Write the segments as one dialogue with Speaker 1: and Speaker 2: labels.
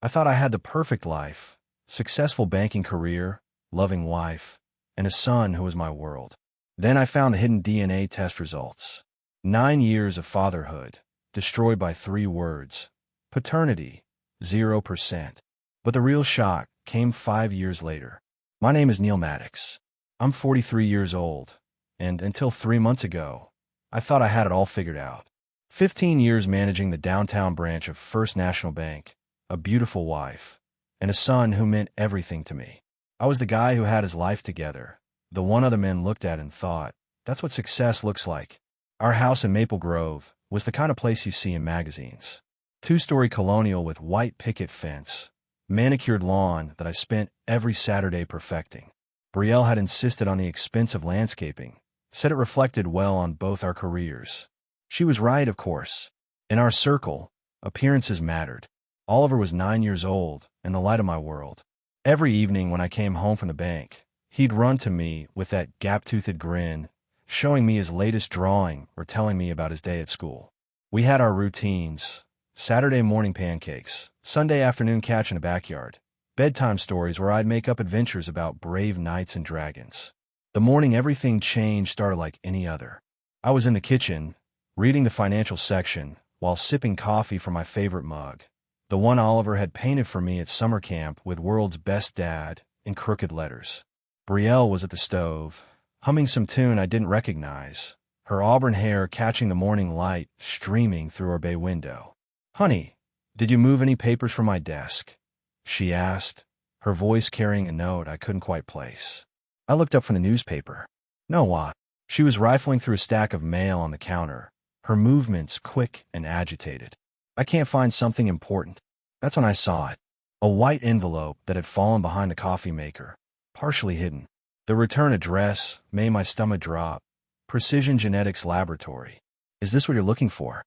Speaker 1: I thought I had the perfect life, successful banking career, loving wife, and a son who was my world. Then I found the hidden DNA test results. 9 years of fatherhood, destroyed by 3 words. Paternity, 0%. But the real shock came 5 years later. My name is Neil Maddox. I'm 43 years old, and until 3 months ago, I thought I had it all figured out. 15 years managing the downtown branch of First National Bank, a beautiful wife, and a son who meant everything to me. I was the guy who had his life together, the one other men looked at and thought, that's what success looks like. Our house in Maple Grove was the kind of place you see in magazines. 2-story colonial with white picket fence, manicured lawn that I spent every Saturday perfecting. Brielle had insisted on the expense of landscaping, said it reflected well on both our careers. She was right, of course. In our circle, appearances mattered. Oliver was 9 years old and the light of my world. Every evening when I came home from the bank, he'd run to me with that gap-toothed grin, showing me his latest drawing or telling me about his day at school. We had our routines: Saturday morning pancakes, Sunday afternoon catch in the backyard, bedtime stories where I'd make up adventures about brave knights and dragons. The morning everything changed started like any other. I was in the kitchen, reading the financial section, while sipping coffee from my favorite mug, the one Oliver had painted for me at summer camp with "World's Best Dad" in crooked letters. Brielle was at the stove, humming some tune I didn't recognize, her auburn hair catching the morning light streaming through our bay window. "Honey, did you move any papers from my desk?" she asked, her voice carrying a note I couldn't quite place. I looked up from the newspaper. "No, what?" She was rifling through a stack of mail on the counter, her movements quick and agitated. "I can't find something important." That's when I saw it. A white envelope that had fallen behind the coffee maker, partially hidden. The return address made my stomach drop. Precision Genetics Laboratory. "Is this what you're looking for?"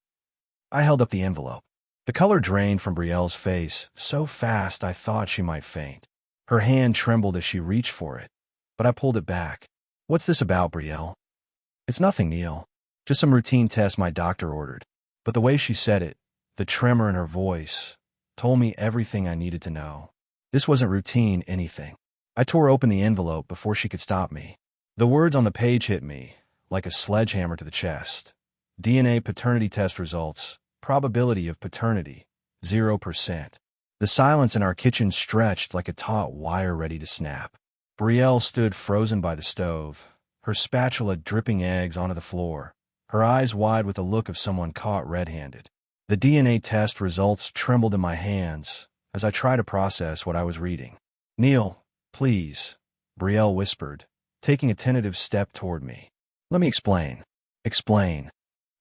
Speaker 1: I held up the envelope. The color drained from Brielle's face so fast I thought she might faint. Her hand trembled as she reached for it, but I pulled it back. "What's this about, Brielle?" "It's nothing, Neil. Just some routine tests my doctor ordered." But the way she said it, the tremor in her voice, told me everything I needed to know. This wasn't routine anything. I tore open the envelope before she could stop me. The words on the page hit me like a sledgehammer to the chest. DNA paternity test results. Probability of paternity, 0%. The silence in our kitchen stretched like a taut wire ready to snap. Brielle stood frozen by the stove, her spatula dripping eggs onto the floor, her eyes wide with the look of someone caught red-handed. The DNA test results trembled in my hands as I tried to process what I was reading. "Neil, please," Brielle whispered, taking a tentative step toward me. "Let me explain." "Explain."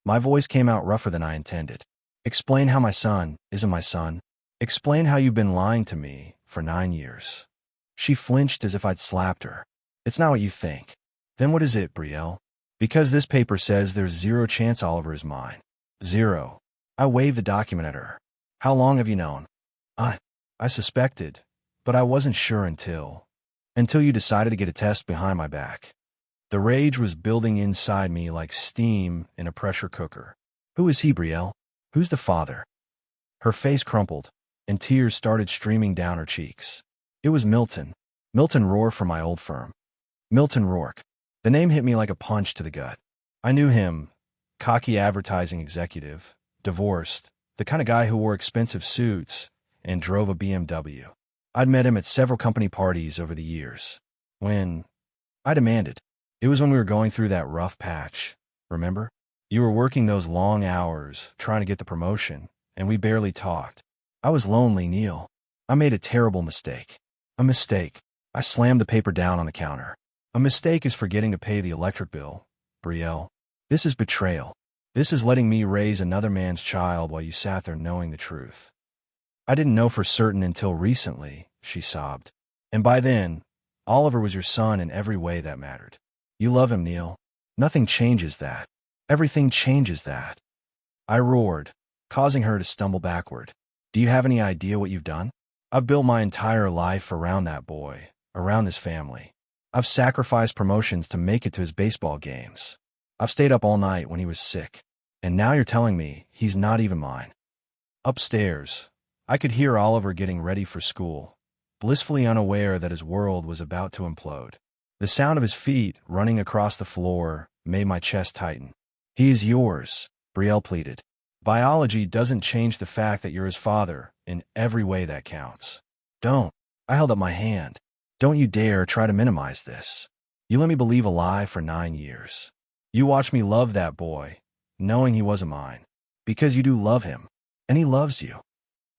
Speaker 1: My voice came out rougher than I intended. "Explain how my son isn't my son. Explain how you've been lying to me for 9 years. She flinched as if I'd slapped her. "It's not what you think." "Then what is it, Brielle?" "Because this paper says there's 0 chance Oliver is mine. 0. I waved the document at her. "How long have you known?" I suspected, but I wasn't sure until you decided to get a test behind my back." The rage was building inside me like steam in a pressure cooker. "Who is he, Brielle? Who's the father?" Her face crumpled, and tears started streaming down her cheeks. "It was Milton. Milton Rourke from my old firm." Milton Rourke. The name hit me like a punch to the gut. I knew him, cocky advertising executive, divorced, the kind of guy who wore expensive suits and drove a BMW. I'd met him at several company parties over the years. When? I demanded. "It was when we were going through that rough patch, remember? You were working those long hours, trying to get the promotion, and we barely talked. I was lonely, Neil. I made a terrible mistake." "A mistake?" I slammed the paper down on the counter. "A mistake is forgetting to pay the electric bill, Brielle. This is betrayal. This is letting me raise another man's child while you sat there knowing the truth." "I didn't know for certain until recently," she sobbed. "And by then, Oliver was your son in every way that mattered. You love him, Neil. Nothing changes that. Everything changes that." I roared, causing her to stumble backward. "Do you have any idea what you've done? I've built my entire life around that boy, around this family. I've sacrificed promotions to make it to his baseball games. I've stayed up all night when he was sick. And now you're telling me he's not even mine." Upstairs, I could hear Oliver getting ready for school, blissfully unaware that his world was about to implode. The sound of his feet running across the floor made my chest tighten. "He is yours," Brielle pleaded. "Biology doesn't change the fact that you're his father in every way that counts." "Don't." I held up my hand. "Don't you dare try to minimize this. You let me believe a lie for 9 years. You watched me love that boy, knowing he wasn't mine. Because you do love him, and he loves you."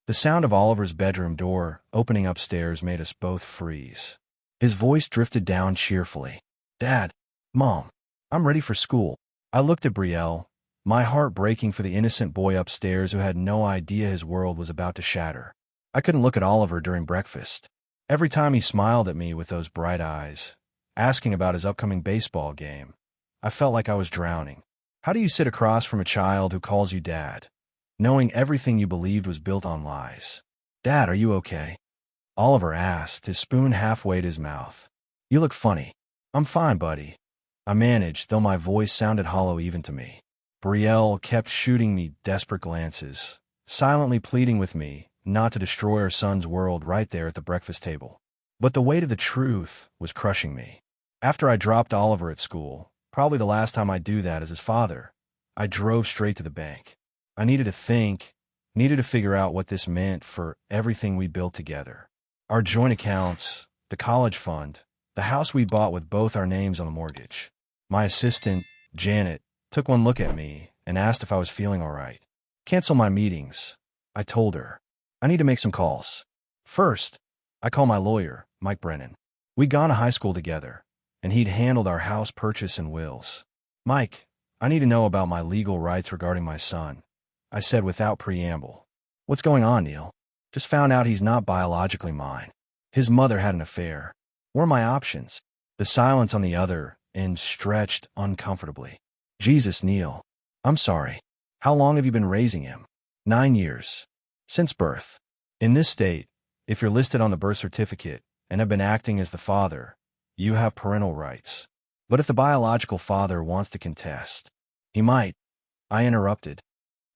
Speaker 1: The sound of Oliver's bedroom door opening upstairs made us both freeze. His voice drifted down cheerfully. "Dad, Mom, I'm ready for school." I looked at Brielle, my heart breaking for the innocent boy upstairs who had no idea his world was about to shatter. I couldn't look at Oliver during breakfast. Every time he smiled at me with those bright eyes, asking about his upcoming baseball game, I felt like I was drowning. How do you sit across from a child who calls you dad, knowing everything you believed was built on lies? "Dad, are you okay?" Oliver asked, his spoon halfway to his mouth. "You look funny." "I'm fine, buddy," I managed, though my voice sounded hollow even to me. Brielle kept shooting me desperate glances, silently pleading with me not to destroy her son's world right there at the breakfast table. But the weight of the truth was crushing me. After I dropped Oliver at school, probably the last time I'd do that as his father, I drove straight to the bank. I needed to think, needed to figure out what this meant for everything we built together. Our joint accounts, the college fund, the house we bought with both our names on the mortgage. My assistant, Janet, took one look at me and asked if I was feeling all right. "Cancel my meetings," I told her. "I need to make some calls." First, I called my lawyer, Mike Brennan. We'd gone to high school together, and he'd handled our house purchase and wills. "Mike, I need to know about my legal rights regarding my son," I said without preamble. "What's going on, Neil?" "Just found out he's not biologically mine. His mother had an affair. What are my options?" The silence on the other end stretched uncomfortably. "Jesus, Neil. I'm sorry. How long have you been raising him?" 9 years. Since birth. In this state, if you're listed on the birth certificate and have been acting as the father, you have parental rights. But if the biological father wants to contest, he might. I interrupted.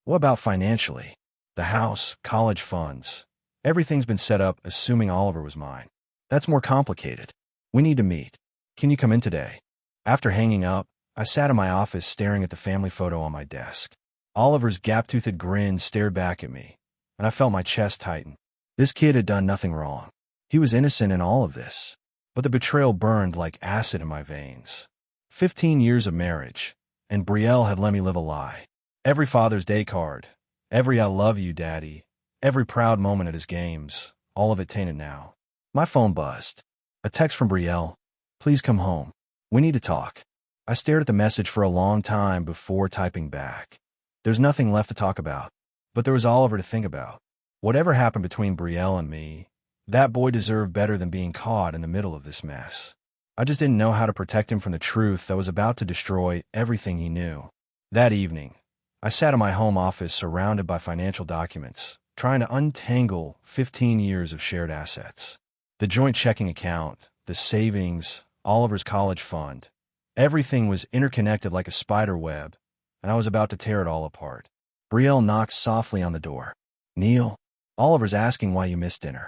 Speaker 1: "What about financially? The house, college funds. Everything's been set up assuming Oliver was mine. That's more complicated. We need to meet. Can you come in today?" After hanging up, I sat in my office staring at the family photo on my desk. Oliver's gap-toothed grin stared back at me, and I felt my chest tighten. This kid had done nothing wrong. He was innocent in all of this. But the betrayal burned like acid in my veins. 15 years of marriage, and Brielle had let me live a lie. Every Father's Day card, every "I love you, Daddy," every proud moment at his games, all of it tainted now. My phone buzzed. A text from Brielle. "Please come home. We need to talk." I stared at the message for a long time before typing back. There's nothing left to talk about, but there was Oliver to think about. Whatever happened between Brielle and me, that boy deserved better than being caught in the middle of this mess. I just didn't know how to protect him from the truth that was about to destroy everything he knew. That evening, I sat in my home office surrounded by financial documents, trying to untangle 15 years of shared assets. The joint checking account, the savings, Oliver's college fund. Everything was interconnected like a spider web, and I was about to tear it all apart. Brielle knocked softly on the door. "Neil, Oliver's asking why you missed dinner."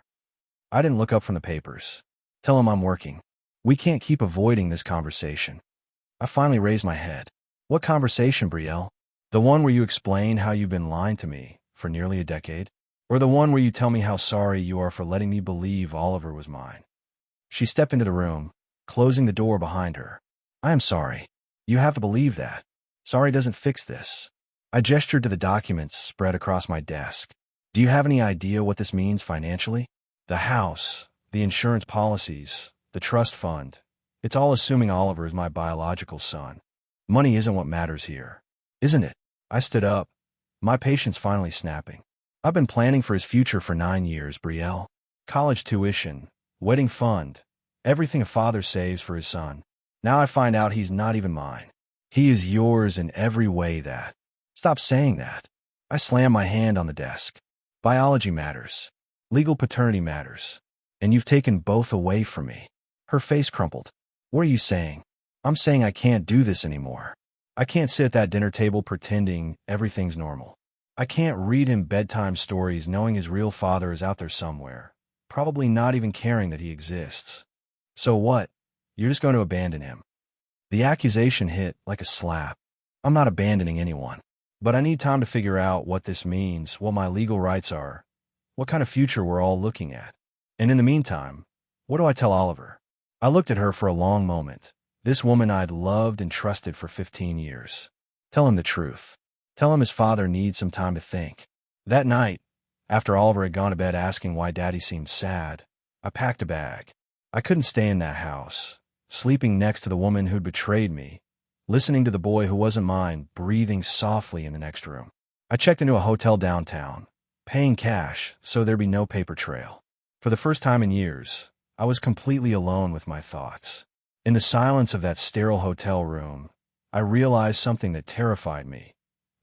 Speaker 1: I didn't look up from the papers. "Tell him I'm working. We can't keep avoiding this conversation." I finally raised my head. "What conversation, Brielle? The one where you explain how you've been lying to me for nearly a decade? Or the one where you tell me how sorry you are for letting me believe Oliver was mine?" She stepped into the room, closing the door behind her. "I am sorry. You have to believe that. Sorry doesn't fix this." I gestured to the documents spread across my desk. "Do you have any idea what this means financially? The house, the insurance policies, the trust fund. It's all assuming Oliver is my biological son. Money isn't what matters here, isn't it?" I stood up, my patience finally snapping. "I've been planning for his future for 9 years, Brielle. College tuition, wedding fund, everything a father saves for his son. Now I find out he's not even mine. He is yours in every way that." "Stop saying that." I slammed my hand on the desk. "Biology matters. Legal paternity matters. And you've taken both away from me." Her face crumpled. "What are you saying?" "I'm saying I can't do this anymore. I can't sit at that dinner table pretending everything's normal. I can't read him bedtime stories knowing his real father is out there somewhere, probably not even caring that he exists. So what? You're just going to abandon him? The accusation hit like a slap. I'm not abandoning anyone. But I need time to figure out what this means, what my legal rights are, what kind of future we're all looking at. And in the meantime, what do I tell Oliver? I looked at her for a long moment. This woman I'd loved and trusted for 15 years. Tell him the truth. Tell him his father needs some time to think. That night, after Oliver had gone to bed asking why Daddy seemed sad, I packed a bag. I couldn't stay in that house, sleeping next to the woman who'd betrayed me, listening to the boy who wasn't mine breathing softly in the next room. I checked into a hotel downtown, paying cash so there'd be no paper trail. For the first time in years, I was completely alone with my thoughts. In the silence of that sterile hotel room, I realized something that terrified me.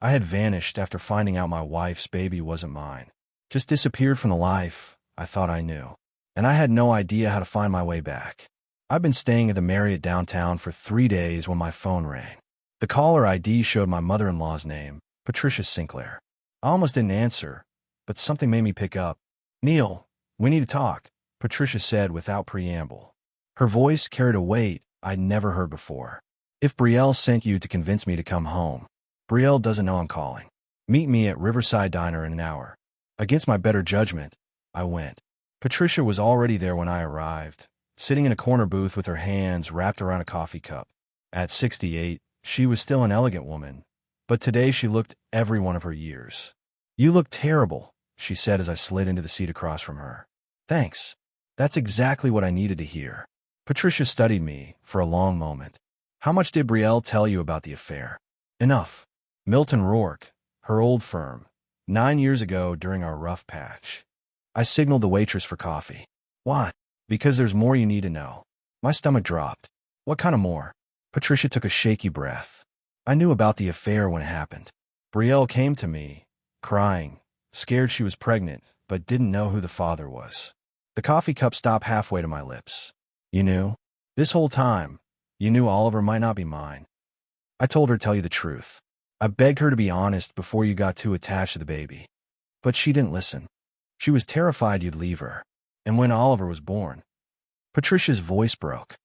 Speaker 1: I had vanished after finding out my wife's baby wasn't mine. Just disappeared from the life I thought I knew. And I had no idea how to find my way back. I'd been staying at the Marriott downtown for 3 days when my phone rang. The caller ID showed my mother-in-law's name, Patricia Sinclair. I almost didn't answer, but something made me pick up. "Neil, we need to talk," Patricia said without preamble. Her voice carried a weight I'd never heard before. "If Brielle sent you to convince me to come home, Brielle doesn't know I'm calling. Meet me at Riverside Diner in an hour." Against my better judgment, I went. Patricia was already there when I arrived, sitting in a corner booth with her hands wrapped around a coffee cup. At 68, she was still an elegant woman, but today she looked every one of her years. "You look terrible," she said as I slid into the seat across from her. "Thanks. That's exactly what I needed to hear." Patricia studied me for a long moment. "How much did Brielle tell you about the affair?" "Enough. Milton Rourke, her old firm, 9 years ago during our rough patch." I signaled the waitress for coffee. "Why?" "Because there's more you need to know." My stomach dropped. "What kind of more?" Patricia took a shaky breath. "I knew about the affair when it happened. Brielle came to me, crying, scared she was pregnant, but didn't know who the father was." The coffee cup stopped halfway to my lips. "You knew? This whole time, you knew Oliver might not be mine." I told her to tell you the truth. I begged her to be honest before you got too attached to the baby. But she didn't listen. She was terrified you'd leave her. And when Oliver was born, Patricia's voice broke.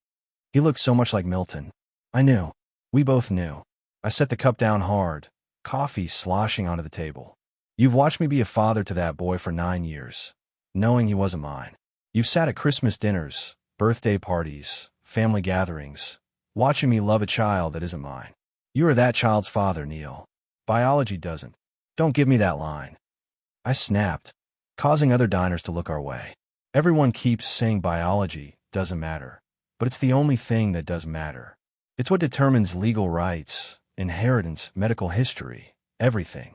Speaker 1: "He looked so much like Milton. I knew. We both knew." I set the cup down hard, coffee sloshing onto the table. "You've watched me be a father to that boy for 9 years, knowing he wasn't mine. You've sat at Christmas dinners, birthday parties, family gatherings, watching me love a child that isn't mine. You are that child's father, Neil. Biology doesn't. Don't give me that line." I snapped, causing other diners to look our way. Everyone keeps saying biology doesn't matter, but it's the only thing that does matter. It's what determines legal rights, inheritance, medical history, everything.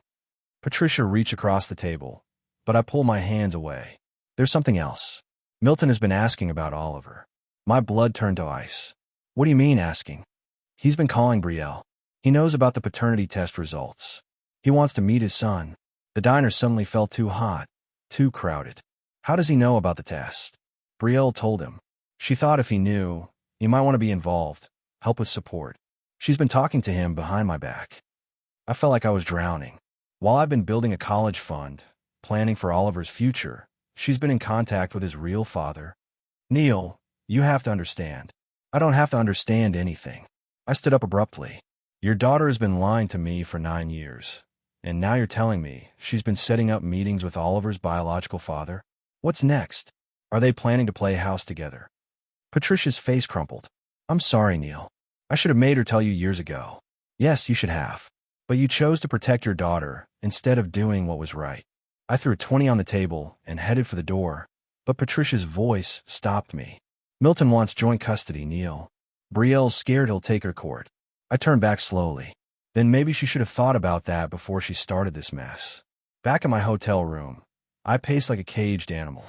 Speaker 1: Patricia reached across the table, but I pulled my hands away. "There's something else. Milton has been asking about Oliver." My blood turned to ice. "What do you mean asking?" "He's been calling Brielle. He knows about the paternity test results. He wants to meet his son." The diner suddenly felt too hot, too crowded. "How does he know about the test?" Brielle told him. She thought if he knew, he might want to be involved, help with support. She's been talking to him behind my back. I felt like I was drowning. While I've been building a college fund, planning for Oliver's future, she's been in contact with his real father. "Neil, you have to understand." "I don't have to understand anything." I stood up abruptly. "Your daughter has been lying to me for 9 years, and now you're telling me she's been setting up meetings with Oliver's biological father? What's next? Are they planning to play house together?" Patricia's face crumpled. "I'm sorry, Neil. I should have made her tell you years ago." "Yes, you should have. But you chose to protect your daughter instead of doing what was right." I threw 20 on the table and headed for the door, but Patricia's voice stopped me. "Milton wants joint custody, Neil. Brielle's scared he'll take her to court." I turned back slowly. Then maybe she should have thought about that before she started this mess. Back in my hotel room, I paced like a caged animal.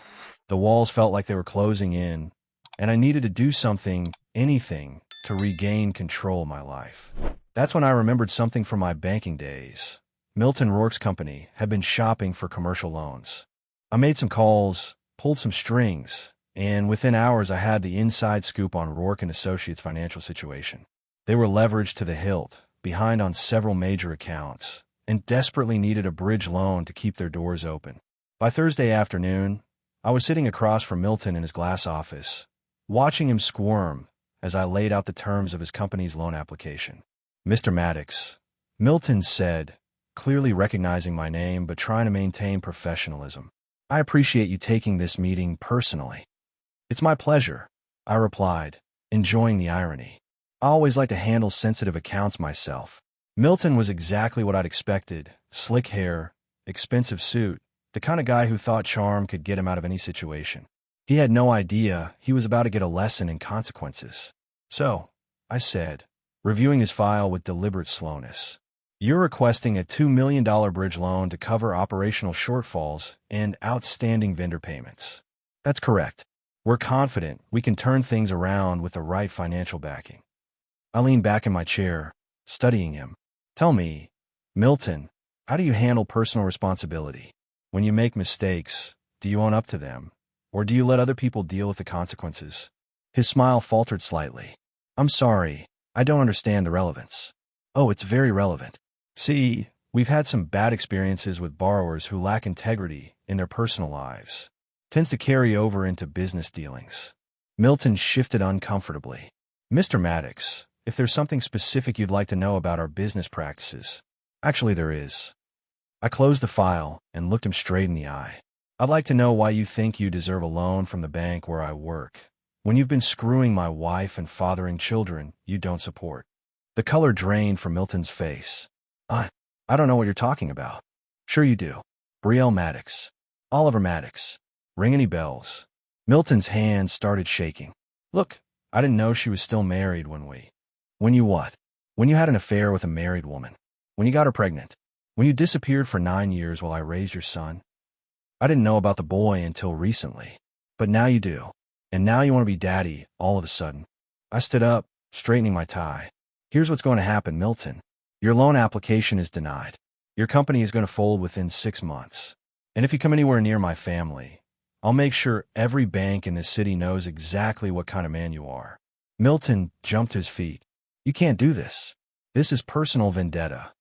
Speaker 1: The walls felt like they were closing in, and I needed to do something, anything, to regain control of my life. That's when I remembered something from my banking days. Milton Rourke's company had been shopping for commercial loans. I made some calls, pulled some strings, and within hours I had the inside scoop on Rourke and Associates' financial situation. They were leveraged to the hilt, behind on several major accounts, and desperately needed a bridge loan to keep their doors open. By Thursday afternoon, I was sitting across from Milton in his glass office, watching him squirm as I laid out the terms of his company's loan application. "Mr. Maddox," Milton said, clearly recognizing my name but trying to maintain professionalism, "I appreciate you taking this meeting personally." "It's my pleasure," I replied, enjoying the irony. "I always like to handle sensitive accounts myself." Milton was exactly what I'd expected: slick hair, expensive suit, the kind of guy who thought charm could get him out of any situation. He had no idea he was about to get a lesson in consequences. "So," I said, reviewing his file with deliberate slowness, "you're requesting a $2 million bridge loan to cover operational shortfalls and outstanding vendor payments." "That's correct. We're confident we can turn things around with the right financial backing." I leaned back in my chair, studying him. "Tell me, Milton, how do you handle personal responsibility? When you make mistakes, do you own up to them, or do you let other people deal with the consequences?" His smile faltered slightly. "I'm sorry, I don't understand the relevance." "Oh, it's very relevant. See, we've had some bad experiences with borrowers who lack integrity in their personal lives. Tends to carry over into business dealings." Milton shifted uncomfortably. "Mr. Maddox, if there's something specific you'd like to know about our business practices." "Actually, there is." I closed the file and looked him straight in the eye. "I'd like to know why you think you deserve a loan from the bank where I work, when you've been screwing my wife and fathering children you don't support." The color drained from Milton's face. I don't know what you're talking about." "Sure you do. Brielle Maddox. Oliver Maddox. Ring any bells?" Milton's hand started shaking. "Look, I didn't know she was still married when you what? When you had an affair with a married woman. When you got her pregnant. When you disappeared for 9 years while I raised your son. I didn't know about the boy until recently. But now you do. And now you want to be daddy all of a sudden." I stood up, straightening my tie. "Here's what's going to happen, Milton. Your loan application is denied. Your company is going to fold within 6 months. And if you come anywhere near my family, I'll make sure every bank in this city knows exactly what kind of man you are." Milton jumped to his feet. "You can't do this. This is personal vendetta."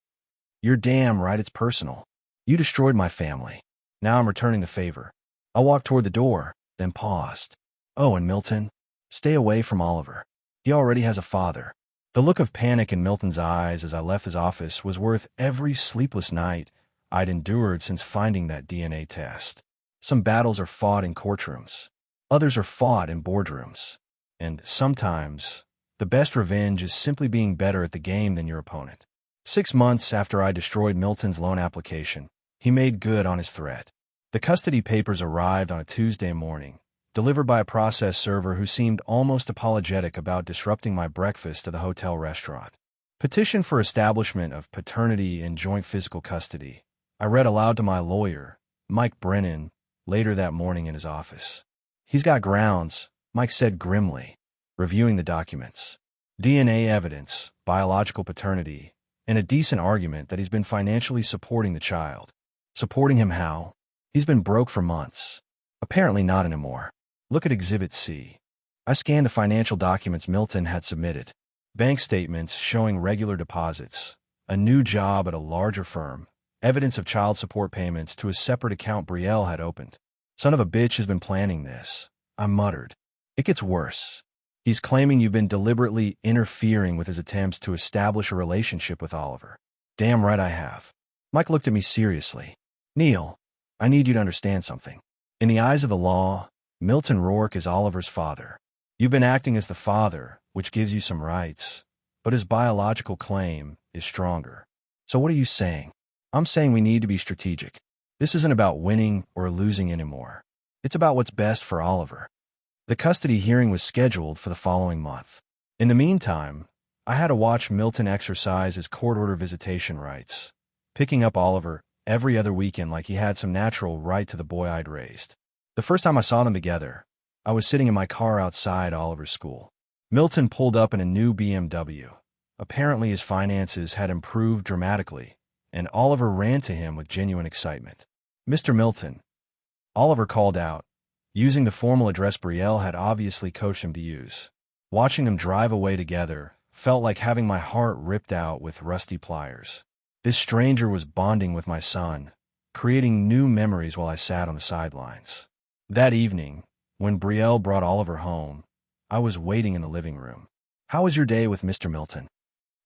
Speaker 1: "You're damn right it's personal. You destroyed my family. Now I'm returning the favor." I walked toward the door, then paused. "Oh, and Milton, stay away from Oliver. He already has a father." The look of panic in Milton's eyes as I left his office was worth every sleepless night I'd endured since finding that DNA test. Some battles are fought in courtrooms. Others are fought in boardrooms. And sometimes, the best revenge is simply being better at the game than your opponent. 6 months after I destroyed Milton's loan application, he made good on his threat. The custody papers arrived on a Tuesday morning, delivered by a process server who seemed almost apologetic about disrupting my breakfast at the hotel restaurant. "Petition for establishment of paternity and joint physical custody," I read aloud to my lawyer, Mike Brennan, later that morning in his office. "He's got grounds," Mike said grimly, reviewing the documents. "DNA evidence, biological paternity, and a decent argument that he's been financially supporting the child." "Supporting him how?" "He's been broke for months." "Apparently not anymore. Look at Exhibit C." I scanned the financial documents Milton had submitted. Bank statements showing regular deposits, a new job at a larger firm, evidence of child support payments to a separate account Brielle had opened. "Son of a bitch has been planning this," I muttered. "It gets worse. He's claiming you've been deliberately interfering with his attempts to establish a relationship with Oliver." "Damn right I have." Mike looked at me seriously. "Neil, I need you to understand something. In the eyes of the law, Milton Rourke is Oliver's father. You've been acting as the father, which gives you some rights, but his biological claim is stronger." "So what are you saying?" "I'm saying we need to be strategic. This isn't about winning or losing anymore. It's about what's best for Oliver." The custody hearing was scheduled for the following month. In the meantime, I had to watch Milton exercise his court-order visitation rights, picking up Oliver every other weekend like he had some natural right to the boy I'd raised. The first time I saw them together, I was sitting in my car outside Oliver's school. Milton pulled up in a new BMW. Apparently his finances had improved dramatically, and Oliver ran to him with genuine excitement. "Mr. Milton," Oliver called out, using the formal address Brielle had obviously coached him to use. Watching them drive away together felt like having my heart ripped out with rusty pliers. This stranger was bonding with my son, creating new memories while I sat on the sidelines. That evening, when Brielle brought Oliver home, I was waiting in the living room. "How was your day with Mr. Milton?"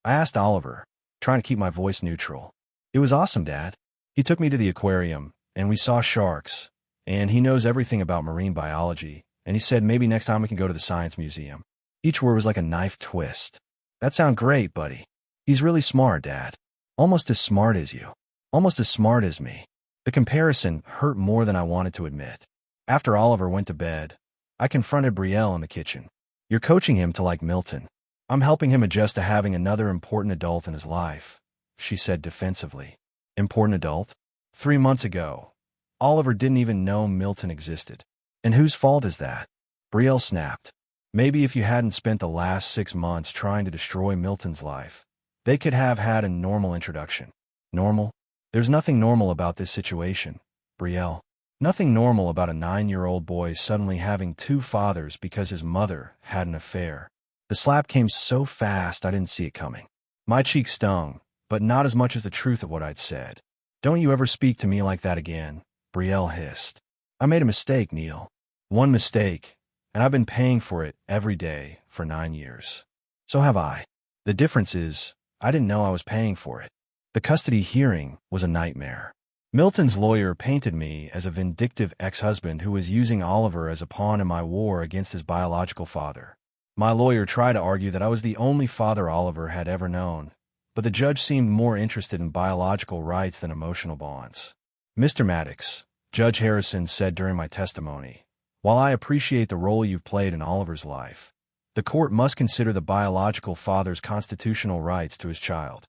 Speaker 1: I asked Oliver, trying to keep my voice neutral. "It was awesome, Dad. He took me to the aquarium, and we saw sharks, and he knows everything about marine biology, and he said maybe next time we can go to the science museum." Each word was like a knife twist. "That sounds great, buddy. He's really smart, Dad. Almost as smart as you. Almost as smart as me." The comparison hurt more than I wanted to admit. After Oliver went to bed, I confronted Brielle in the kitchen. "You're coaching him to like Milton." "I'm helping him adjust to having another important adult in his life," she said defensively. "Important adult?" 3 months ago, Oliver didn't even know Milton existed. "And whose fault is that?" Brielle snapped. "Maybe if you hadn't spent the last 6 months trying to destroy Milton's life, they could have had a normal introduction." "Normal? There's nothing normal about this situation, Brielle. Nothing normal about a 9-year-old boy suddenly having 2 fathers because his mother had an affair." The slap came so fast I didn't see it coming. My cheek stung, but not as much as the truth of what I'd said. "Don't you ever speak to me like that again," Brielle hissed. "I made a mistake, Neil. One mistake, and I've been paying for it every day for 9 years. So have I. The difference is, I didn't know I was paying for it." The custody hearing was a nightmare. Milton's lawyer painted me as a vindictive ex-husband who was using Oliver as a pawn in my war against his biological father. My lawyer tried to argue that I was the only father Oliver had ever known, but the judge seemed more interested in biological rights than emotional bonds. "Mr. Maddox," Judge Harrison said during my testimony, "while I appreciate the role you've played in Oliver's life, the court must consider the biological father's constitutional rights to his child."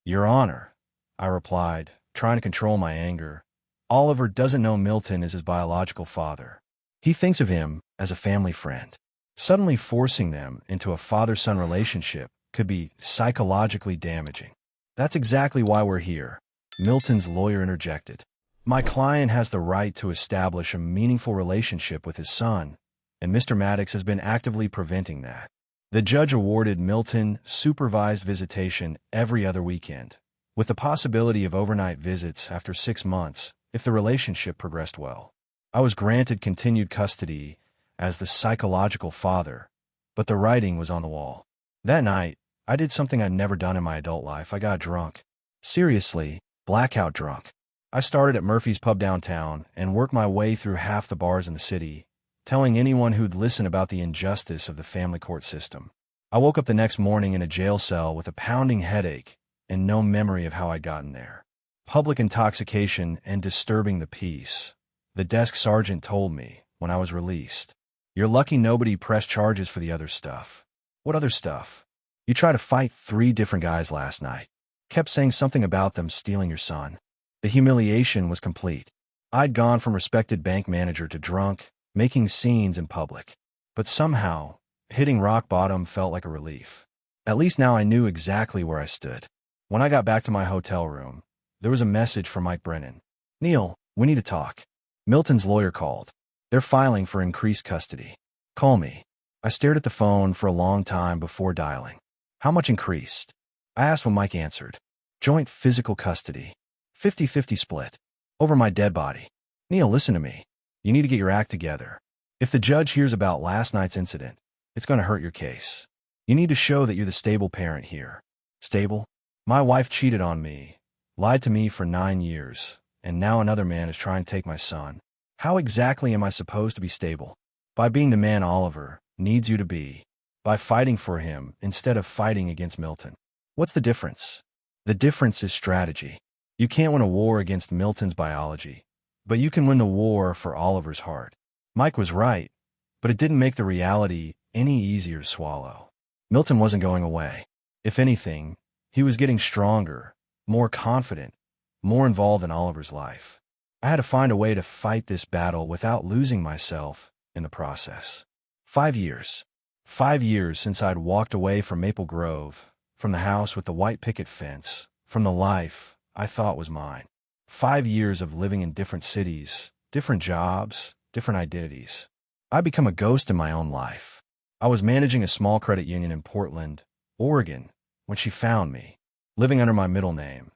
Speaker 1: "Your Honor," I replied, trying to control my anger, "Oliver doesn't know Milton is his biological father. He thinks of him as a family friend. Suddenly forcing them into a father-son relationship could be psychologically damaging." "That's exactly why we're here," Milton's lawyer interjected. "My client has the right to establish a meaningful relationship with his son, and Mr. Maddox has been actively preventing that." The judge awarded Milton supervised visitation every other weekend, with the possibility of overnight visits after 6 months if the relationship progressed well. I was granted continued custody as the psychological father, but the writing was on the wall. That night, I did something I'd never done in my adult life. I got drunk. Seriously, blackout drunk. I started at Murphy's Pub downtown and worked my way through half the bars in the city, telling anyone who'd listen about the injustice of the family court system. I woke up the next morning in a jail cell with a pounding headache and no memory of how I'd gotten there. Public intoxication and disturbing the peace, the desk sergeant told me when I was released. "You're lucky nobody pressed charges for the other stuff." "What other stuff?" "You tried to fight 3 different guys last night. Kept saying something about them stealing your son." The humiliation was complete. I'd gone from respected bank manager to drunk, making scenes in public. But somehow, hitting rock bottom felt like a relief. At least now I knew exactly where I stood. When I got back to my hotel room, there was a message from Mike Brennan. "Neil, we need to talk." Milton's lawyer called. "They're filing for increased custody." "Call me." I stared at the phone for a long time before dialing. "How much increased?" I asked when Mike answered. "Joint physical custody. 50-50 split. Over my dead body." "Neil, listen to me. You need to get your act together. If the judge hears about last night's incident, it's going to hurt your case. You need to show that you're the stable parent here." "Stable? My wife cheated on me, lied to me for 9 years, and now another man is trying to take my son. How exactly am I supposed to be stable?" "By being the man Oliver needs you to be. By fighting for him instead of fighting against Milton." "What's the difference?" "The difference is strategy. You can't win a war against Milton's biology, but you can win the war for Oliver's heart." Mike was right, but it didn't make the reality any easier to swallow. Milton wasn't going away. If anything, he was getting stronger, more confident, more involved in Oliver's life. I had to find a way to fight this battle without losing myself in the process. 5 years. 5 years since I'd walked away from Maple Grove, from the house with the white picket fence, from the life I thought was mine. 5 years of living in different cities, different jobs, different identities. I'd become a ghost in my own life. I was managing a small credit union in Portland, Oregon, when she found me, living under my middle name,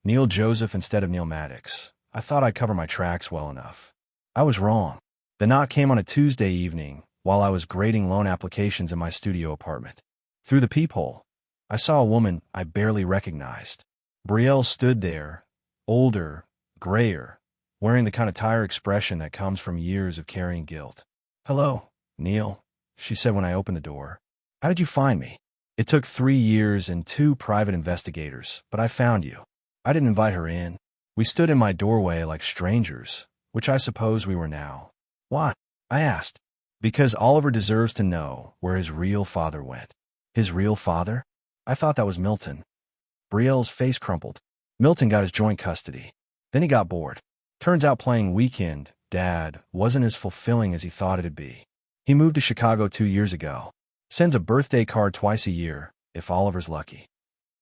Speaker 1: Neil Joseph instead of Neil Maddox. I thought I'd cover my tracks well enough. I was wrong. The knock came on a Tuesday evening while I was grading loan applications in my studio apartment. Through the peephole, I saw a woman I barely recognized. Brielle stood there, older, grayer, wearing the kind of tired expression that comes from years of carrying guilt. "Hello, Neil," she said when I opened the door. "How did you find me?" "It took 3 years and 2 private investigators, but I found you." I didn't invite her in. We stood in my doorway like strangers, which I suppose we were now. "Why?" I asked. "Because Oliver deserves to know where his real father went." "His real father?" I thought that was Milton. Brielle's face crumpled. "Milton got his joint custody. Then he got bored. Turns out playing weekend dad wasn't as fulfilling as he thought it'd be. He moved to Chicago 2 years ago. Sends a birthday card twice a year, if Oliver's lucky."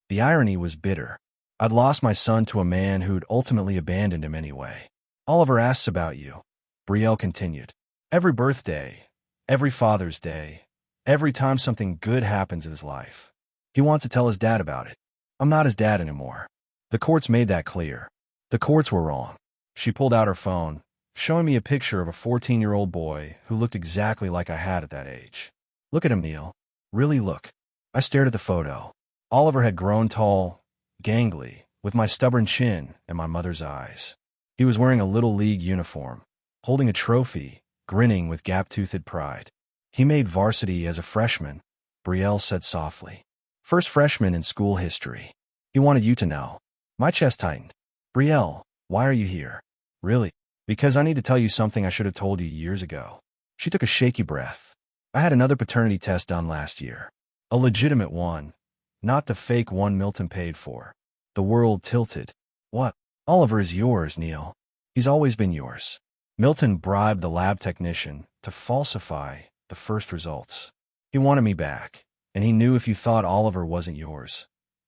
Speaker 1: The irony was bitter. I'd lost my son to a man who'd ultimately abandoned him anyway. "Oliver asks about you," Brielle continued. "Every birthday, every Father's Day, every time something good happens in his life. He wants to tell his dad about it. I'm not his dad anymore. The courts made that clear. The courts were wrong." She pulled out her phone, showing me a picture of a 14-year-old boy who looked exactly like I had at that age. "Look at him, Neil. Really look." I stared at the photo. Oliver had grown tall, gangly, with my stubborn chin and my mother's eyes. He was wearing a Little League uniform, holding a trophy, grinning with gap-toothed pride. "He made varsity as a freshman," Brielle said softly. "First freshman in school history. He wanted you to know." My chest tightened. "Brielle, why are you here?" "Really? Because I need to tell you something I should have told you years ago." She took a shaky breath. "I had another paternity test done last year. A legitimate one, not the fake one Milton paid for." The world tilted. "What?" "Oliver is yours, Neil. He's always been yours. Milton bribed the lab technician to falsify the first results. He wanted me back, and he knew if you thought Oliver wasn't yours,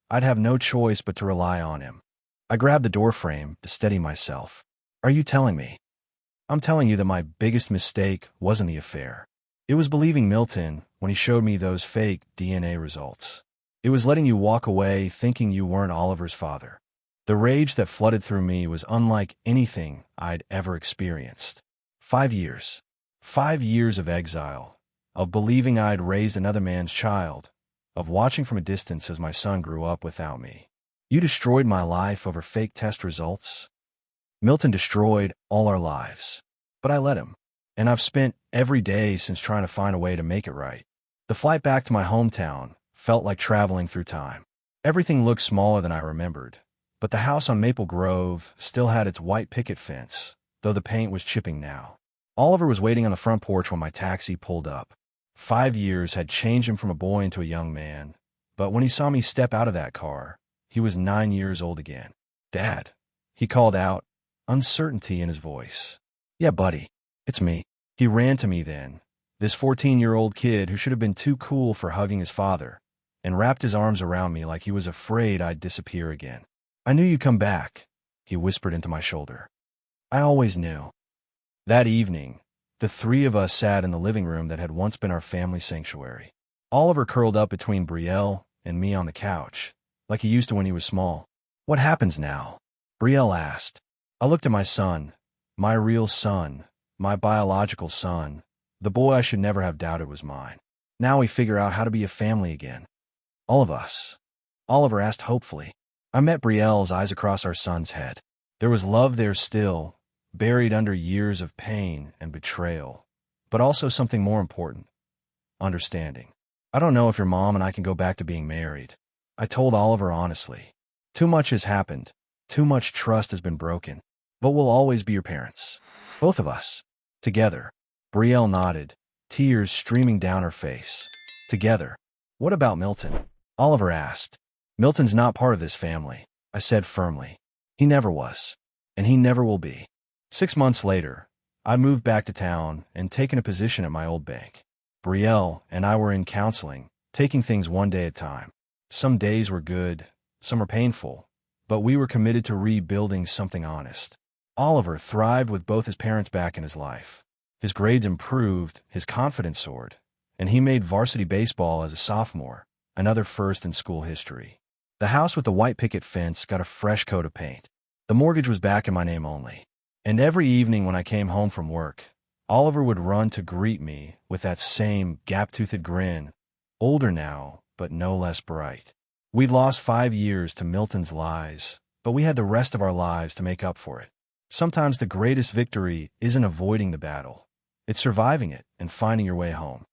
Speaker 1: I'd have no choice but to rely on him." I grabbed the doorframe to steady myself. "Are you telling me?" "I'm telling you that my biggest mistake wasn't the affair. It was believing Milton when he showed me those fake DNA results. It was letting you walk away thinking you weren't Oliver's father." The rage that flooded through me was unlike anything I'd ever experienced. 5 years. 5 years of exile, of believing I'd raised another man's child, of watching from a distance as my son grew up without me. "You destroyed my life over fake test results?" "Milton destroyed all our lives. But I let him. And I've spent every day since trying to find a way to make it right." The flight back to my hometown felt like traveling through time. Everything looked smaller than I remembered, but the house on Maple Grove still had its white picket fence, though the paint was chipping now. Oliver was waiting on the front porch when my taxi pulled up. 5 years had changed him from a boy into a young man, but when he saw me step out of that car, he was 9 years old again. "Dad," he called out, uncertainty in his voice. "Yeah, buddy, it's me." He ran to me then, this 14-year-old kid who should have been too cool for hugging his father, and wrapped his arms around me like he was afraid I'd disappear again. "I knew you'd come back," he whispered into my shoulder. "I always knew." That evening, the 3 of us sat in the living room that had once been our family sanctuary. Oliver curled up between Brielle and me on the couch, like he used to when he was small. "What happens now?" Brielle asked. I looked at my son, my real son, my biological son, the boy I should never have doubted was mine. "Now we figure out how to be a family again. All of us." Oliver asked hopefully. I met Brielle's eyes across our son's head. There was love there still, buried under years of pain and betrayal, but also something more important: understanding. "I don't know if your mom and I can go back to being married," I told Oliver honestly. "Too much has happened. Too much trust has been broken. But we'll always be your parents. Both of us. Together." Brielle nodded, tears streaming down her face. "Together." "What about Milton?" Oliver asked. "Milton's not part of this family," I said firmly. "He never was. And he never will be." 6 months later, I moved back to town and taken a position at my old bank. Brielle and I were in counseling, taking things one day at a time. Some days were good, some were painful, but we were committed to rebuilding something honest. Oliver thrived with both his parents back in his life. His grades improved, his confidence soared, and he made varsity baseball as a sophomore, another first in school history. The house with the white picket fence got a fresh coat of paint. The mortgage was back in my name only. And every evening when I came home from work, Oliver would run to greet me with that same gap-toothed grin, older now, but no less bright. We'd lost 5 years to Milton's lies, but we had the rest of our lives to make up for it. Sometimes the greatest victory isn't avoiding the battle. It's surviving it and finding your way home.